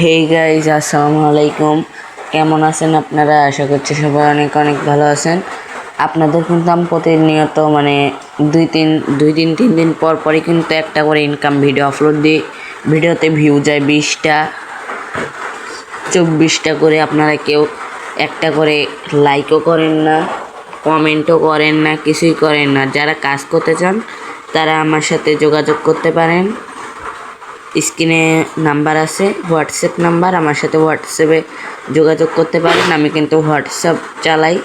Hey guys, আসসালামু আলাইকুম। কেমন আছেন আপনারা? আশা করছি সবাই অনেক অনেক ভালো আছেন। আপনাদের কিন্তু আমি প্রতিনিয়ত দুই দিন 3 দিন পর পরই কিন্তু একটা করে ইনকাম ভিডিও আপলোড দিই। ভিডিওতে ভিউ যায় 20টা 24টা করে। আপনারা কেউ একটা করে লাইকও করেন না, কমেন্টও করেন না, কিছুই করেন না। যারা কাজ করতে চান তারা আমার সাথে যোগাযোগ করতে পারেন। স্ক্রিনে নাম্বার আছে, হোয়াটসঅ্যাপ নাম্বার, আমার সাথে হোয়াটসঅ্যাপে যোগাযোগ করতে পারেন। আমি কিন্তু হোয়াটসঅ্যাপ চালাই।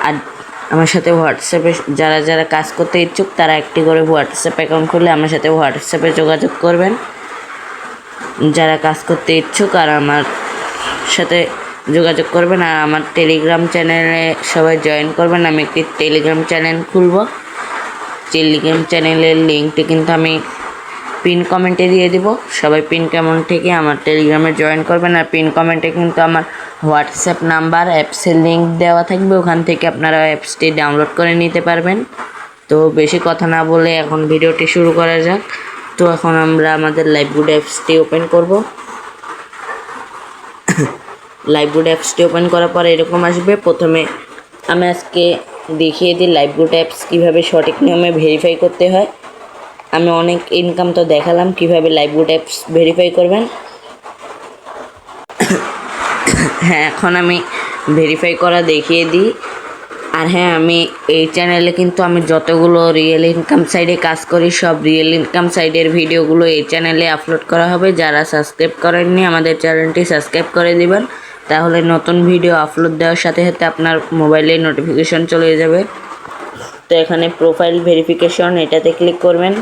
আর আমার সাথে হোয়াটসঅ্যাপে যারা যারা কাজ করতে ইচ্ছুক তারা একটি করে হোয়াটসঅ্যাপ অ্যাকাউন্ট খুলে আমার সাথে হোয়াটসঅ্যাপে যোগাযোগ করবেন। যারা কাজ করতে ইচ্ছুক আর আমার সাথে যোগাযোগ করবেন। আর আমার টেলিগ্রাম চ্যানেলে সবাই জয়েন করবেন। আমি একটি টেলিগ্রাম চ্যানেল খুলব। টেলিগ্রাম চ্যানেলের লিঙ্কটি কিন্তু আমি পিন কমেন্টে দিয়ে দিব। সবাই পিন কমেন্ট থেকে আমার টেলিগ্রামে জয়েন করবেন। আর পিন কমেন্টে কিন্তু আমার হোয়াটসঅ্যাপ নাম্বার, অ্যাপসের লিঙ্ক দেওয়া থাকবে। ওখান থেকে আপনারা অ্যাপসটি ডাউনলোড করে নিতে পারবেন। তো বেশি কথা না বলে এখন ভিডিওটি শুরু করা যাক। তো এখন আমরা আমাদের লাইভগুড অ্যাপসটি ওপেন করব। লাইভগুড অ্যাপসটি ওপেন করার পর এরকম আসবে। প্রথমে আমি আজকে দেখিয়ে দিই লাইভগুড অ্যাপস কীভাবে সঠিক নিয়মে ভেরিফাই করতে হয়। আমি অনেক ইনকাম তো দেখালাম, কিভাবে লাইভগুড অ্যাপস ভেরিফাই করবেন। হ্যাঁ, এখন আমি ভেরিফাই করা দেখিয়ে দিই। আর হ্যাঁ, আমি এই চ্যানেলে কিন্তু আমি যতগুলো রিয়েল ইনকাম সাইডে কাজ করি সব রিয়েল ইনকাম সাইডের ভিডিওগুলো এই চ্যানেলে আপলোড করা হবে। যারা সাবস্ক্রাইব করেননি আমাদের চ্যানেলটি সাবস্ক্রাইব করে দিবেন, তাহলে নতুন ভিডিও আপলোড দেওয়ার সাথে সাথে আপনার মোবাইলে নোটিফিকেশন চলে যাবে। তো এখানে প্রোফাইল ভেরিফিকেশন, এটাতে ক্লিক করবেন।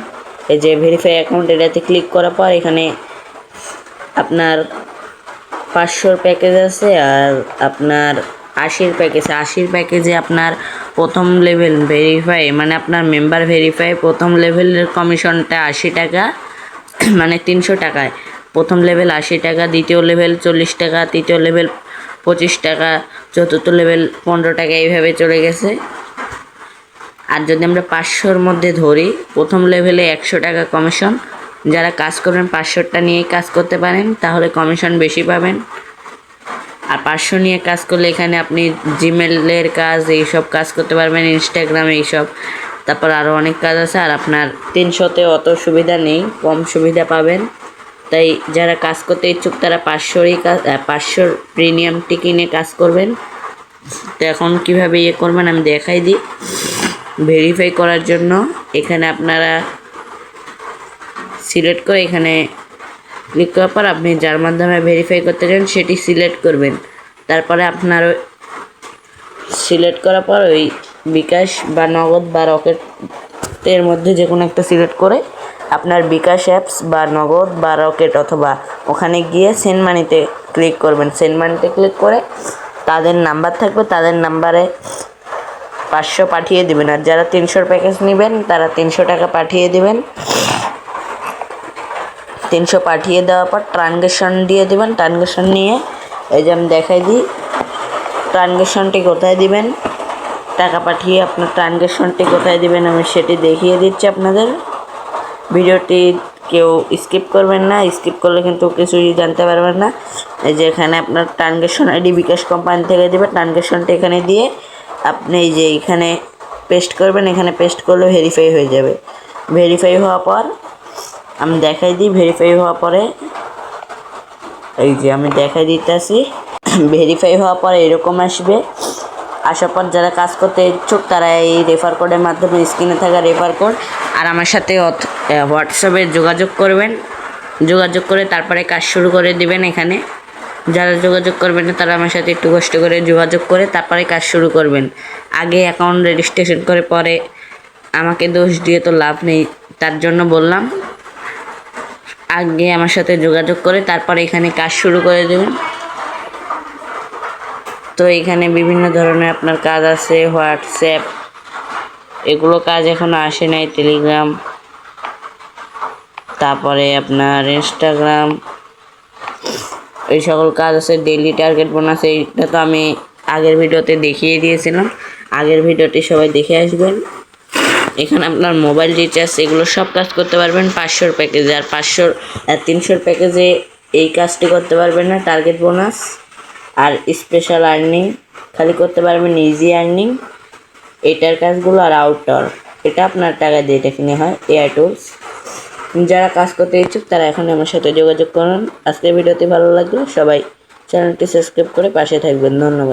এই যে ভেরিফাই অ্যাকাউন্ট, এটাতে ক্লিক করার পর এখানে আপনার 500 প্যাকেজ আছে আর আপনার 80 প্যাকেজ। 80 প্যাকেজে আপনার প্রথম লেভেল ভেরিফাই মানে আপনার মেম্বার ভেরিফাই প্রথম লেভেলের কমিশনটা 80 টাকা, মানে 300 টাকায়। প্রথম লেভেল 80 টাকা, দ্বিতীয় লেভেল 40 টাকা, তৃতীয় লেভেল 25 টাকা, চতুর্থ লেভেল 15 টাকা, এইভাবে চলে গেছে। আর যদি আমরা 500-র মধ্যে ধরি, প্রথম লেভেলে 100 টাকা কমিশন। যারা কাজ করবেন 500টা নিয়েই কাজ করতে পারেন, তাহলে কমিশন বেশি পাবেন। আর 500 নিয়ে কাজ করলে এখানে আপনি জিমেলের কাজ, এইসব কাজ করতে পারবেন, ইনস্টাগ্রাম এইসব। তারপর আরও অনেক কাজ আছে। আর আপনার 300-তে অত সুবিধা নেই, কম সুবিধা পাবেন। তাই যারা কাজ করতে ইচ্ছুক তারা 500 প্রিমিয়ামটি কিনে কাজ করবেন। তো এখন কীভাবে করবেন আমি দেখাই দিই। ভেরিফাই করার জন্য এখানে আপনারা সিলেক্ট করে এখানে ক্লিক করার পর আপনি যার মাধ্যমে ভেরিফাই করতে চান সেটি সিলেক্ট করবেন। তারপরে আপনার সিলেক্ট করার পর ওই বিকাশ বা নগদ বা রকেটের মধ্যে যে কোনো একটা সিলেক্ট করে আপনার বিকাশ অ্যাপস বা নগদ বা রকেট অথবা ওখানে গিয়ে সেন্ড মানিতে ক্লিক করবেন। সেন্ড মানিতে ক্লিক করে তাদের নাম্বার থাকবে, তাদের নাম্বারে 500 পাঠিয়ে দেবেন। আর যারা 300 প্যাকেজ নেবেন তারা 300 টাকা পাঠিয়ে দেবেন। 300 পাঠিয়ে দেওয়ার পর ট্রানজ্যাকশন দিয়ে দেবেন। ট্রানজ্যাকশন নিয়ে এই যে আমি দেখাই দিই ট্রানজ্যাকশনটি কোথায় দিবেন, টাকা পাঠিয়ে আপনার ট্রানজ্যাকশনটি কোথায় দিবেন আমি সেটি দেখিয়ে দিচ্ছি আপনাদের। ভিডিওটি কেউ স্কিপ করবেন না, স্কিপ করলে কিন্তু কিছুই জানতে পারবেন না। এই যে এখানে আপনার ট্রানজ্যাকশন আইডি বিকাশ কোম্পানি থেকে দেবে। ট্রানজ্যাকশনটি এখানে দিয়ে আপনি এই যে এখানে পেস্ট করবেন। এখানে পেস্ট করলে ভেরিফাই হয়ে যাবে। ভেরিফাই হওয়ার পর আমি দেখাই দিই। ভেরিফাই হওয়ার পরে এই যে আমি দেখাই দিতেছি। ভেরিফাই হওয়ার পর এরকম আসবে। আসার পর যারা কাজ করতে ইচ্ছুক তারা এই রেফার কোডের মাধ্যমে, স্ক্রিনে থাকা রেফার কোড আর আমার সাথে হোয়াটসঅ্যাপে যোগাযোগ করবেন। যোগাযোগ করে তারপরে কাজ শুরু করে দেবেন। এখানে যারা যোগাযোগ করবেন না তারা আমার সাথে একটু কষ্ট করে যোগাযোগ করে তারপরে কাজ শুরু করবেন। আগে অ্যাকাউন্ট রেজিস্ট্রেশন করে পরে আমাকে দোষ দিয়ে তো লাভ নেই, তার জন্য বললাম আগে আমার সাথে যোগাযোগ করে তারপরে এখানে কাজ শুরু করে দেবেন। তো এখানে বিভিন্ন ধরনের আপনার কাজ আছে। হোয়াটসঅ্যাপ এগুলো কাজ এখনও আসে নাই, টেলিগ্রাম, তারপরে আপনার ইনস্টাগ্রাম, এই সকল কাজ আছে। ডেইলি টার্গেট বোনাস, এইটা তো আমি আগের ভিডিওতে দেখিয়ে দিয়েছিলাম। আগের ভিডিওটি সবাই দেখে আসবেন। এখানে আপনার মোবাইল রিচার্জ এগুলো সব কাজ করতে পারবেন 500 প্যাকেজে। আর 300 প্যাকেজে এই কাজটি করতে পারবেন না, টার্গেট বোনাস আর স্পেশাল আর্নিং খালি করতে পারবেন, ইজি আর্নিং, এটার কাজগুলো আর আউটডোর এটা আপনার টাকা দিয়ে এটা কিনে হয় এআই টুলস। যারা কাজ করতে ইচ্ছুক তারা এখন আমার সাথে যোগাযোগ করুন। আজকের ভিডিওটি ভালো লাগলে সবাই চ্যানেলটি সাবস্ক্রাইব করে পাশে থাকবেন। ধন্যবাদ।